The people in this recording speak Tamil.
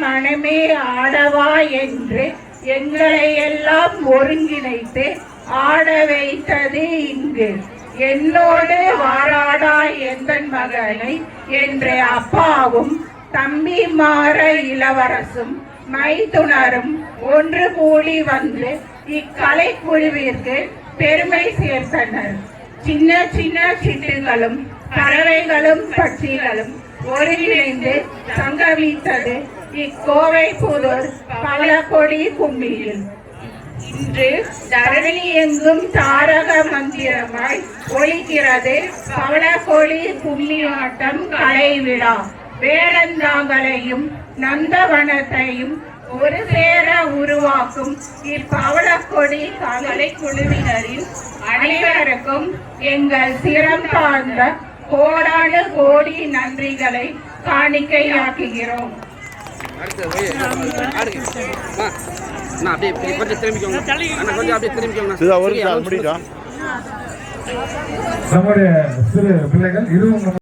மனமே ஆடவா என்று எங்களை எல்லாம் ஒருங்கிணைத்து ஆட வைத்தது இங்கு. என்னோடு வாராடா எந்தன் மகனை என்று அப்பாவும் தம்பிமார இளவரசும் மைத்துனரும் ஒன்று கூடி வந்து இக்கலை குழுவிற்கு பெருமை சேர்த்தனர். சின்ன சின்ன சிட்டுகளும் பறவைகளும் பட்சிகளும் ஒருங்கிணைந்து சங்கமித்தது இக்கோவை புதூர் பவளக்கொடி கும்மியில். இன்று தரணி எங்கும் தாரக மந்திரமாய் ஒலிக்கிறது பவளக்கொடி கும்மி ஆட்டம் கலை விழா. வேடந்தாங்களையும் நந்தவனத்தையும் ஒரு சேர உருவாக்கும் இப்பவளக்கொடி கலை குழுவினரின் அனைவருக்கும் எங்கள் சிரம் தாழ்ந்த கோடானு கோடி நன்றிகளை காணிக்கையாக்குகிறோம். நம்முடைய சிறு பிள்ளைகள்